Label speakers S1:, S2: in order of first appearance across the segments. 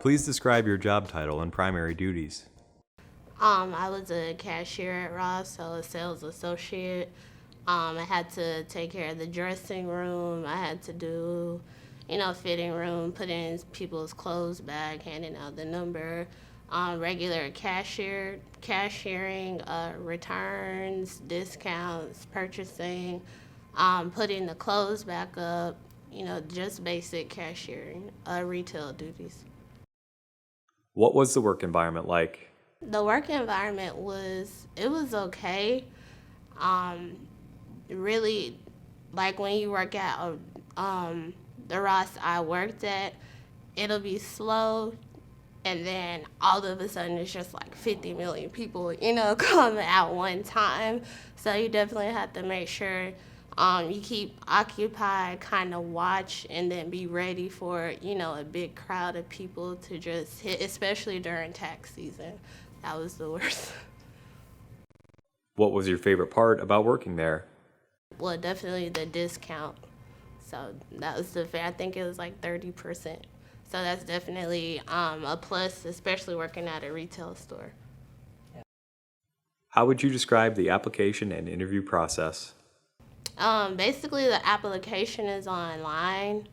S1: Please describe your job title and primary duties.
S2: I was a cashier at Ross, so a sales associate. I had to take care of the dressing room. I had to do, fitting room, put in people's clothes bag, handing out the number. Regular cashiering, returns, discounts, purchasing, putting the clothes back up. Just basic cashiering, retail duties.
S1: What was the work environment like?
S2: The work environment was okay. Really, like when you work at the Ross I worked at, it'll be slow, and then all of a sudden it's just like 50 million people, coming at one time. So you definitely have to make sure you keep occupied, kind of watch, and then be ready for, a big crowd of people to just hit, especially during tax season. That was the worst.
S1: What was your favorite part about working there?
S2: Well, definitely the discount. So that was I think it was like 30%. So that's definitely a plus, especially working at a retail store.
S1: How would you describe the application and interview process?
S2: Basically, the application is online.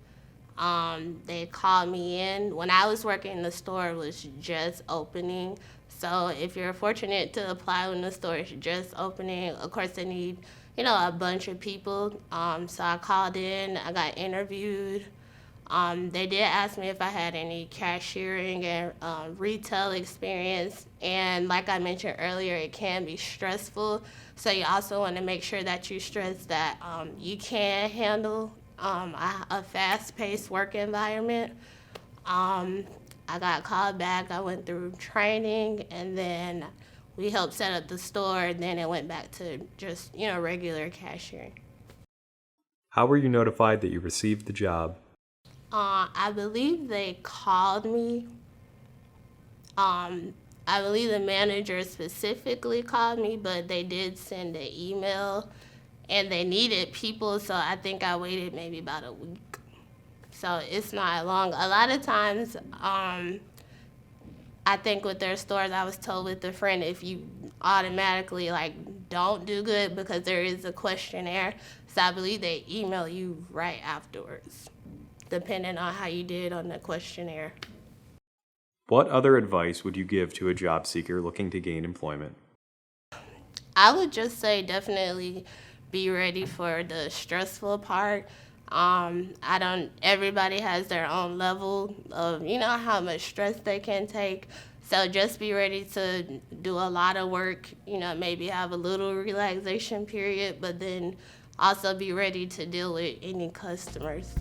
S2: They called me in. When I was working, the store was just opening. So if you're fortunate to apply when the store is just opening, of course they need, a bunch of people. So I called in, I got interviewed. They did ask me if I had any cashiering and retail experience. And like I mentioned earlier, it can be stressful. So you also want to make sure that you stress that you can handle a fast-paced work environment. I got called back. I went through training, and then we helped set up the store, and then it went back to just, regular cashiering.
S1: How were you notified that you received the job?
S2: I believe they called me. I believe the manager specifically called me, but they did send an email, and they needed people, so I think I waited maybe about a week. So it's not long. A lot of times, I think with their stores, I was told with a friend, if you automatically don't do good because there is a questionnaire, so I believe they email you right afterwards, depending on how you did on the questionnaire.
S1: What other advice would you give to a job seeker looking to gain employment?
S2: I would just say definitely be ready for the stressful part. Everybody has their own level of, how much stress they can take. So just be ready to do a lot of work, maybe have a little relaxation period, but then also be ready to deal with any customers.